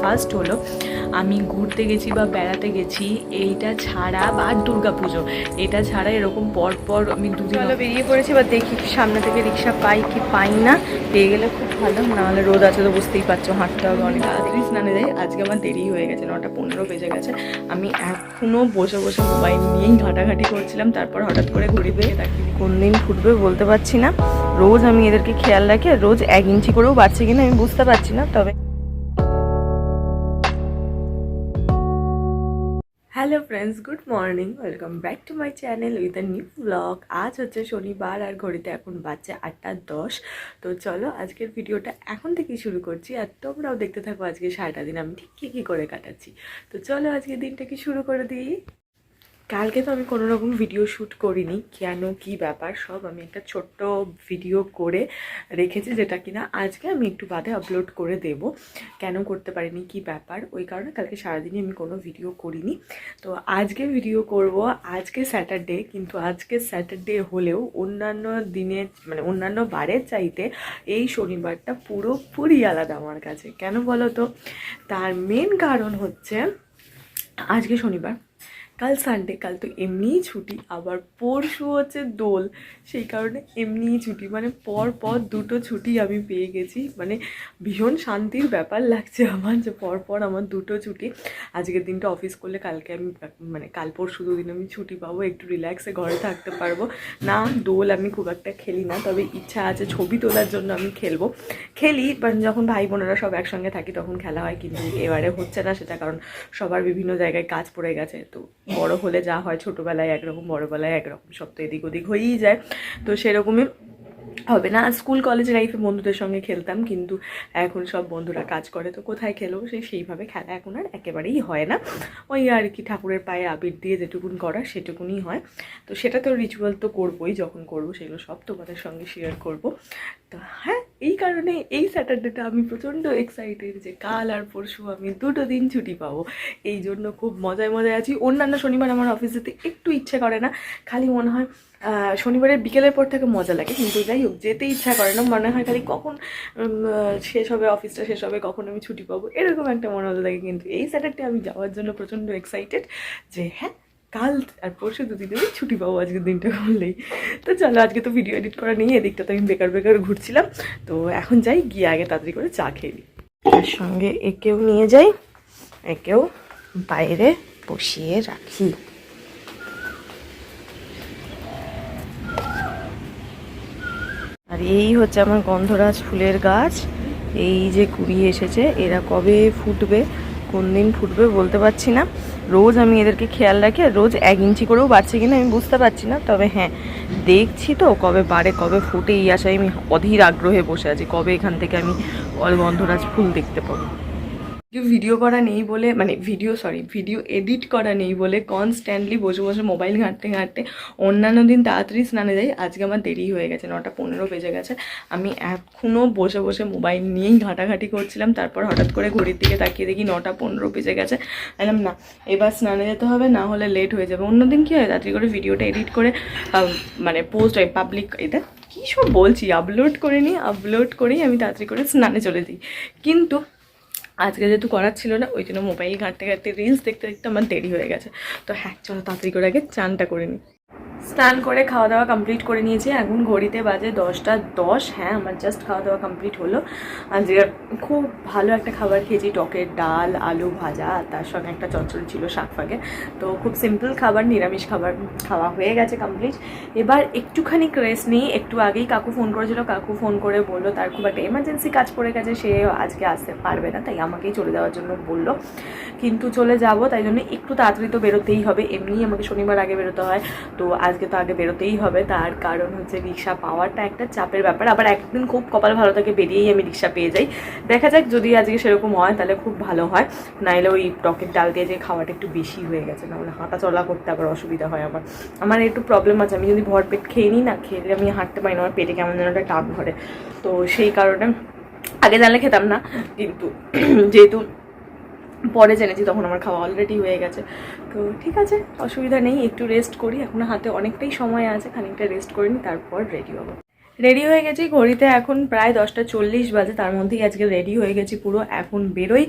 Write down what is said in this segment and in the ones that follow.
First হলো আমি ঘুরতে গেছি বা বেড়াতে গেছি, এইটা ছাড়া বা দুর্গা পুজো, এটা ছাড়া এরকম পরপর আমি দুদিন বেরিয়ে পড়েছি। বা দেখি সামনে থেকে রিক্সা পাই কি পাই না, পেয়ে গেলে খুব ভালো, নাহলে রোদ আছে তো বুঝতেই পারছো হাঁটতে হবে অনেক। তাড়াতাড়ি স্নানে যাই, আজকে আমার দেরি হয়ে গেছে, 9:15 বেজে গেছে। আমি এখনও বসে বসে মোবাইল নিয়েই ঘাটাঘাটি করছিলাম, তারপর হঠাৎ করে ঘুরি পেয়ে তাকিয়ে কোন দিন ফুটবে বলতে পারছি না। রোজ আমি এদেরকে খেয়াল রাখি, আর রোজ 1 ইঞ্চি করেও বাড়ছে কিনা আমি বুঝতে পারছি না। তবে hello friends, good morning, welcome back to my channel with a new blog. আজ হচ্ছে শনিবার আর ঘড়িতে এখন বাজছে 8:10। তো চলো আজকের ভিডিওটা এখন থেকেই শুরু করছি, আর তোমরাও দেখতে থাকো আজকে সারাটা দিন আমি ঠিক কী করে কাটাচ্ছি। তো চলো আজকের দিনটাকে শুরু করে দিই। কালকে তো আমি কোনো রকম ভিডিও শ্যুট করিনি, কেন কি ব্যাপার সব আমি একটা ছোট্ট ভিডিও করে রেখেছি, যেটা কিনা আজকে আমি একটু বাদে আপলোড করে দেব। কেন করতে পারিনি কি ব্যাপার, ওই কারণে কালকে সারাদিনই আমি কোনো ভিডিও করিনি। তো আজকে ভিডিও করব। আজকে স্যাটারডে, কিন্তু আজকে স্যাটারডে হলেও অন্যান্য দিনের মানে অন্যান্য বারের চাইতে এই শনিবারটা পুরোপুরি আলাদা আমার কাছে। কেন বলো তো? তার মেন কারণ হচ্ছে আজকে শনিবার, কাল সানডে, কাল তো এমনিই ছুটি, আবার পরশু হচ্ছে দোল, সেই কারণে এমনিই ছুটি, মানে পর পর দুটো ছুটি আমি পেয়ে গেছি। মানে ভীষণ শান্তির ব্যাপার লাগছে আমার যে পর পর আমার দুটো ছুটি। আজকের দিনটা অফিস করলে কালকে আমি মানে কাল পরশু দুদিন আমি ছুটি পাবো, একটু রিল্যাক্সে ঘরে থাকতে পারবো। না দোল আমি খুব একটা খেলি না, তবে ইচ্ছা আছে ছবি তোলার জন্য আমি খেলি, বাট যখন ভাই বোনেরা সব একসঙ্গে থাকি তখন খেলা হয়, কিন্তু এবারে হচ্ছে না সেটা, কারণ সবার বিভিন্ন জায়গায় কাজ পড়ে গেছে। তো বড় হলে যা হয়, ছোটোবেলায় একরকম বড়োবেলায় একরকম, সব তো এদিক ওদিক হয়েই যায়, তো সেরকমই হবে না। স্কুল কলেজ লাইফে বন্ধুদের সঙ্গে খেলতাম, কিন্তু এখন সব বন্ধুরা কাজ করে, তো কোথায় খেলবো, সেইভাবে খেলা এখন আর একেবারেই হয় না। ওই আর কি ঠাকুরের পায়ে আবির দিয়ে যেটুকুন করা সেটুকুনি হয়। তো সেটা তো রিচুয়াল তো করবোই, যখন করবো সেগুলো সব তোমাদের সঙ্গে শেয়ার করব। তো হ্যাঁ, এই কারণে এই স্যাটারডেটা আমি প্রচণ্ড এক্সাইটেড যে কাল আর পরশু আমি দুটো দিন ছুটি পাবো, এই জন্য খুব মজায় মজায় আছি। অন্যান্য শনিবার আমার অফিস যেতে একটু ইচ্ছে করে না, খালি মনে হয় শনিবারের বিকেলের পর থেকে মজা লাগে, কিন্তু যাই হোক যেতে ইচ্ছা করে না, মনে হয় খালি কখন শেষ হবে, অফিসটা শেষ হবে, কখন আমি ছুটি পাবো, এরকম একটা মনে হতে লাগে। কিন্তু এই স্যাটারডে আমি যাওয়ার জন্য প্রচণ্ড এক্সাইটেড যে হ্যাঁ কাল আর পরশু দুদিন আমি ছুটি পাবো আজকের দিনটা করলেই। তো চলো, আজকে তো ভিডিও এডিট করা নেই, এদিকটা তো আমি বেকার ঘুরছিলাম। তো এখন যাই, গিয়ে আগে তাড়াতাড়ি করে চা খেয়ে নিই, তার সঙ্গে একেও নিয়ে যাই, একেও বাইরে বসিয়ে রাখি। আর এই হচ্ছে আমার গন্ধরাজ ফুলের গাছ, এই যে কুড়ি এসেছে, এরা কবে ফুটবে কোন দিন ফুটবে বলতে পারছি না। রোজ আমি এদেরকে খেয়াল রাখি, আর রোজ 1 ইঞ্চি করেও বাড়ছে কিনা আমি বুঝতে পারছি না। তবে হ্যাঁ, দেখছি তো কবে বাড়ে কবে ফুটে, এই আশায় আমি অধীর আগ্রহে বসে আছি কবে এখান থেকে আমি গন্ধরাজ ফুল দেখতে পাবো। ভিডিও করা নেই বলে, মানে ভিডিও এডিট করা নেই বলে কনস্ট্যান্টলি বসে বসে মোবাইল ঘাঁটতে অন্যান্য দিন তাড়াতাড়ি স্নানে যাই, আজকে আমার দেরি হয়ে গেছে, 9:15 বেজে গেছে। আমি এখনও বসে বসে মোবাইল নিয়েই ঘাঁটাঘাঁটি করছিলাম, তারপর হঠাৎ করে ঘড়ির দিকে তাকিয়ে দেখি 9:15 বেজে গেছে। বললাম না, এবার স্নানে যেতে হবে, না হলে লেট হয়ে যাবে। অন্যদিন কী হয়, তাড়াতাড়ি করে ভিডিওটা এডিট করে মানে পোস্ট হয় পাবলিক, এটা কী সব বলছি, আপলোড করেই আমি তাড়াতাড়ি করে স্নানে চলে যাই। কিন্তু আজকে যেহেতু করার ছিল না, ওই জন্য মোবাইল ঘাঁটতে রিলস দেখতে আমার দেরি হয়ে গেছে। তো হ্যাঁ চলো তাড়াতাড়ি করে আগে চানটা করে নিই। স্নান করে খাওয়া দাওয়া কমপ্লিট করে নিয়েছি, এখন ঘড়িতে বাজে 10:10। হ্যাঁ, আমার জাস্ট খাওয়া দাওয়া কমপ্লিট হলো। আজকে খুব ভালো একটা খাবার খেয়েছি, টকের ডাল, আলু ভাজা, তার সঙ্গে একটা চচ্চড়ি ছিল শাক ফাঁকে। তো খুব সিম্পল খাবার, নিরামিষ খাবার খাওয়া হয়ে গেছে কমপ্লিট। এবার একটুখানি রেস্ট নিই। একটু আগেই কাকু ফোন করেছিল, কাকু ফোন করে বললো তার খুব একটা এমার্জেন্সি কাজ পড়ে গেছে, সে আজকে আসতে পারবে না, তাই আমাকেই চলে যাওয়ার জন্য বললো। কিন্তু চলে যাব, তাই জন্য একটু তাড়াতাড়ি তো বেরোতেই হবে, এমনিই আমাকে শনিবার আগে বেরোতে হয়, তো আজকে তো আগে বেরোতেই হবে। তার কারণ হচ্ছে রিক্সা পাওয়াটা একটা চাপের ব্যাপার, আবার একদিন খুব কপাল ভালো থাকে বেরিয়েই আমি রিক্সা পেয়ে যাই। দেখা যাক, যদি আজকে সেরকম হয় তাহলে খুব ভালো হয়, নাইলে ওই টকের ডাল দিয়ে যে খাওয়াটা একটু বেশি হয়ে গেছে, নাহলে হাঁটা চলা করতে আবার অসুবিধা হয়। আমার একটু প্রবলেম আছে, আমি যদি ভরপেট খেয়ে নিই না, খেলে আমি হাঁটতে পারি না, আমার পেটে কেমন যেন একটা টান ধরে। তো সেই কারণে আগে জানলে খেতাম না, কিন্তু যেহেতু পরে জেনেছি তখন আমার খাওয়া অলরেডি হয়ে গেছে। তো ঠিক আছে, অসুবিধা নেই, একটু রেস্ট করি, এখনো হাতে অনেকটাই সময় আছে, খানিকটা রেস্ট করে নিই, তারপর রেডি হবো। রেডি হয়ে গেছি, ঘড়িতে এখন প্রায় 10:40 বাজে, তার মধ্যেই আজকে রেডি হয়ে গেছি পুরো। এখন বেরোই,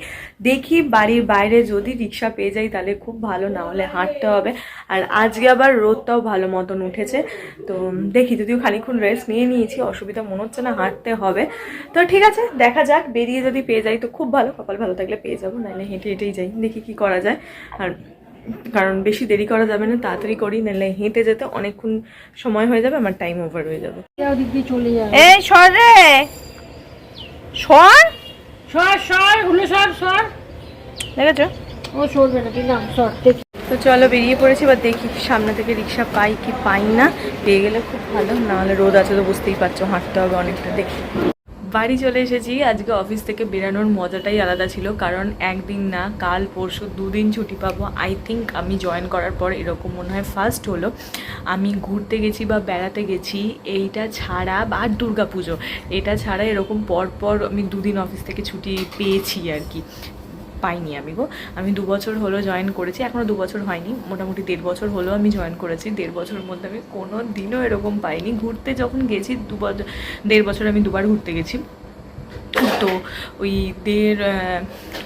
দেখি বাড়ির বাইরে যদি রিক্সা পেয়ে যাই তাহলে খুব ভালো, না হলে হাঁটতে হবে। আর আজকে আবার রোদটাও ভালো মতন উঠেছে, তো দেখি, যদিও খানিক্ষণ রেস্ট নিয়ে নিয়েছি, অসুবিধা মনে হচ্ছে না, হাঁটতে হবে। তো ঠিক আছে, দেখা যাক, বেরিয়ে যদি পেয়ে যাই তো খুব ভালো, কপাল ভালো থাকলে পেয়ে যাবো, নাহলে হেঁটে হেঁটেই যাই, দেখি কি করা যায়। আর কারণ বেশি দেরি করা যাবে না, তাড়াতাড়ি করি, নাহলে হেঁটে যেতে অনেকক্ষণ সময় হয়ে যাবে, আমার টাইম ওভার হয়ে যাবে। এই সর রে, সর সর সর হলো সর সর দেখেছো, ও সরবে না, ঠিক না সর দেখি। তো চলো বেরিয়ে পড়েছি, এবার দেখি সামনে থেকে রিক্সা পাই কি পাই না, পেয়ে গেলে খুব ভালো, নাহলে রোদ আছে তো বুঝতেই পারছো, হাঁটতে হবে অনেকটা। দেখি বাড়ি চলে এসেছি। আজকে অফিস থেকে বেরানোর মজাটাই আলাদা ছিল, কারণ একদিন না, কাল পরশু 2 দিন ছুটি পাবো। আই থিঙ্ক আমি জয়েন করার পর এরকম মনে হয় ফার্স্ট হলো আমি ঘুরতে গেছি বা বেড়াতে গেছি, এইটা ছাড়া, বা দুর্গাপুজো, এটা ছাড়া এরকম পরপর আমি 2 দিন অফিস থেকে ছুটি পেয়েছি আর কি, পাইনি আমি গো। আমি 2 বছর হলো জয়েন করেছি, এখনও 2 বছর হয়নি, মোটামুটি 1.5 বছর হলো আমি জয়েন করেছি। 1.5 বছরের মধ্যে আমি কোনো দিনও এরকম পাইনি। ঘুরতে যখন গেছি 1.5 বছর আমি 2বার ঘুরতে গেছি, তো ওই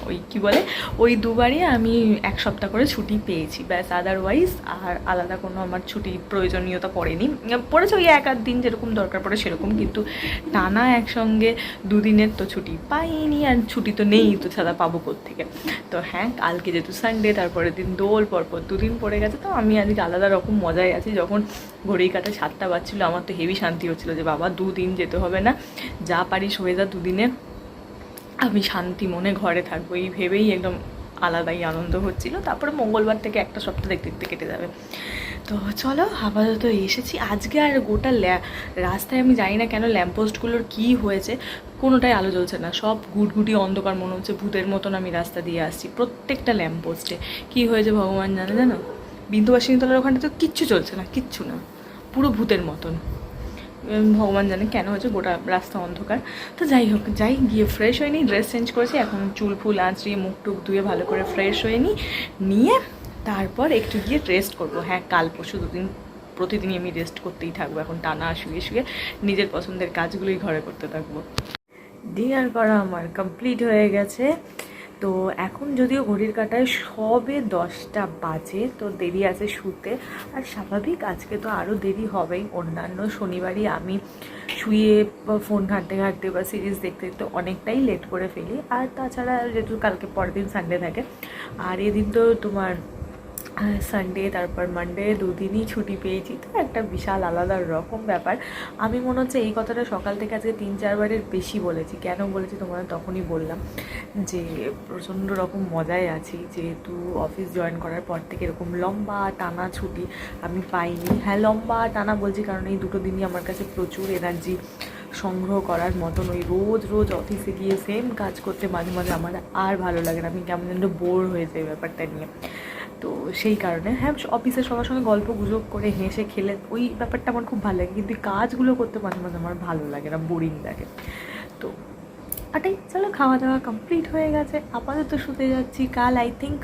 ওই কী বলে, ওই 2বারই আমি 1 সপ্তাহ করে ছুটি পেয়েছি, ব্যাস। আদারওয়াইজ আর আলাদা কোনো আমার ছুটির প্রয়োজনীয়তা পড়েনি, পড়েছে ওই 1-8 দিন যেরকম দরকার পড়ে সেরকম, কিন্তু টানা একসঙ্গে 2 দিনের তো ছুটি পাইনি, আর ছুটি তো নেই, তো ছাড়া পাবো কোত্থেকে। তো হ্যাঁ, কালকে যেহেতু সানডে, তারপরের দিন দোল, পরপর 2 দিন পড়ে গেছে, তো আমি আজকে আলাদা রকম মজায় আছি। যখন ঘড়ি কাটা 7টা বাজছিলো, আমার তো হেভি শান্তি হচ্ছিলো যে বাবা 2 দিন যেতে হবে না, যা পারিস হয়ে যা, 2 দিনে আমি শান্তি মনে ঘরে থাকবো, এই ভেবেই একদম আলাদাই আনন্দ হচ্ছিল। তারপরে মঙ্গলবার থেকে 1 সপ্তাহ দেখতে দেখতে কেটে যাবে। তো চলো, আপাতত এসেছি। আজকে আর গোটা রাস্তায় আমি জানি না কেন ল্যাম্পপোস্টগুলোর কী হয়েছে, কোনোটাই আলো জ্বলছে না, সব গুটগুটি অন্ধকার, মনে হচ্ছে ভূতের মতন আমি রাস্তা দিয়ে আসছি। প্রত্যেকটা ল্যাম্পপোস্টে কী হয়েছে ভগবান জানে, জানো, বিন্দুবাসিনী তলার ওখানটা তো কিচ্ছু চলছে না, কিচ্ছু না, পুরো ভূতের মতন, ভগবান জানে কেন হয়েছে, গোটা রাস্তা অন্ধকার। তো যাই হোক, যাই গিয়ে ফ্রেশ হয়ে নিই, ড্রেস চেঞ্জ করেছি, এখন চুল ফুল আঁচড়িয়ে মুখ টুক ধুয়ে ভালো করে ফ্রেশ হয়ে নিয়ে তারপর একটু গিয়ে রেস্ট করবো। হ্যাঁ, কাল পরশু 2 দিন প্রতিদিনই আমি রেস্ট করতেই থাকবো, এখন টানা শুয়ে শুয়ে নিজের পছন্দের কাজগুলোই ঘরে করতে থাকবো। ডিনার করা আমার কমপ্লিট হয়ে গেছে, তো এখন যদিও ঘড়ির কাঁটায় সবে 10টা বাজে, তো দেরি আছে শুতে। আর স্বাভাবিক আজকে তো আরও দেরি হবেই, অন্যান্য শনিবারই আমি শুয়ে ফোন ঘাঁটতে ঘাঁটতে বা সিরিজ দেখতে দেখতে অনেকটাই লেট করে ফেলি। আর তাছাড়া যেহেতু কালকে পরের দিন সানডে থাকে, আর এদিন তো তোমার সানডে তারপর মানডে 2 দিনই ছুটি পেয়েছি, তো একটা বিশাল আলাদা রকম ব্যাপার। আমি মনে হচ্ছে এই কথাটা সকাল থেকে আজকে 3-4 বারের বেশি বলেছি। কেন বলেছি তোমাদের তখনই বললাম যে প্রচণ্ড রকম মজায় আছি, যেহেতু অফিস জয়েন করার পর থেকে এরকম লম্বা টানা ছুটি আমি পাইনি। হ্যাঁ, লম্বা টানা বলছি কারণ এই 2টো দিনই আমার কাছে প্রচুর এনার্জি সংগ্রহ করার মতন। ওই রোজ রোজ অফিসে গিয়ে সেম কাজ করতে মাঝে মাঝে আমার আর ভালো লাগে না, আমি কেমন যেন বোর হয়ে যাই ব্যাপারটা নিয়ে। তো সেই কারণে হ্যাঁ, অফিসে সবার সঙ্গে গল্প গুজব করে হেসে খেলে ওই ব্যাপারটা আমার খুব ভালো লাগে, কিন্তু কাজগুলো করতে মাঝে মাঝে আমার ভালো লাগে না, বোরিং লাগে। তো ওটাই, চলো খাওয়া দাওয়া কমপ্লিট হয়ে গেছে, আপাতত শুতে যাচ্ছি। কাল আই থিঙ্ক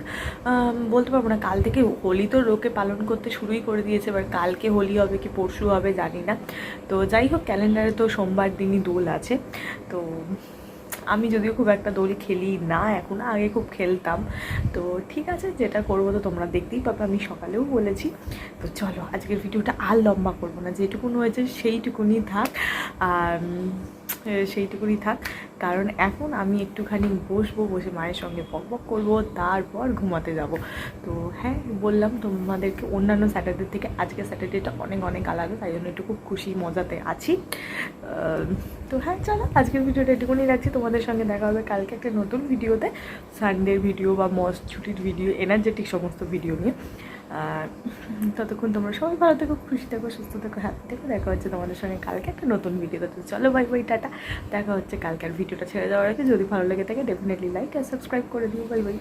বলতে পারবো না, কাল থেকে হোলি তো লোকে পালন করতে শুরুই করে দিয়েছে, এবার কালকে হোলি হবে কি পরশু হবে জানি না। তো যাই হোক, ক্যালেন্ডারে তো সোমবার দিনই দোল আছে। তো আমি যদিও খুব একটা দোল খেলি না এখন, আগে খুব খেলতাম। তো ঠিক আছে, যেটা করবো তো তোমরা দেখতেই পাবে, আমি সকালেও বলেছি। তো চলো, আজকের ভিডিওটা আর লম্বা করবো না, যেটুকুন হয়েছে সেইটুকুনি থাক। আর সেইটুকুনি থাক, কারণ এখন আমি একটুখানি বসে মায়ের সঙ্গে বকবক করবো, তারপর ঘুমাতে যাব। তো হ্যাঁ, বললাম তোমাদেরকে অন্যান্য স্যাটারডে থেকে আজকে স্যাটারডেটা অনেক অনেক আলাদা, তাই জন্য একটু খুব খুশি মজাতে আছি। তো হ্যাঁ, চলো আজকের ভিডিওটা এটুকুনি রাখছি, তোমাদের সঙ্গে দেখা হবে কালকে একটা নতুন ভিডিওতে, সানডের ভিডিও বা মস্ত ছুটির ভিডিও, এনার্জেটিক সমস্ত ভিডিও নিয়ে। আর ততক্ষণ তোমরা সবাই ভালো থেকো, খুশি থেকো, সুস্থ থেকো, হ্যাপি থেকো। দেখা হচ্ছে তোমাদের সঙ্গে কালকে একটা নতুন ভিডিওতে। তো চলো বাই বাই, টাটা, দেখা হচ্ছে কালকে। আর ভিডিওটা ছেড়ে দেওয়ার আগে যদি ভালো লেগে থাকে ডেফিনেটলি লাইক আর সাবস্ক্রাইব করে দিও। Bye bye.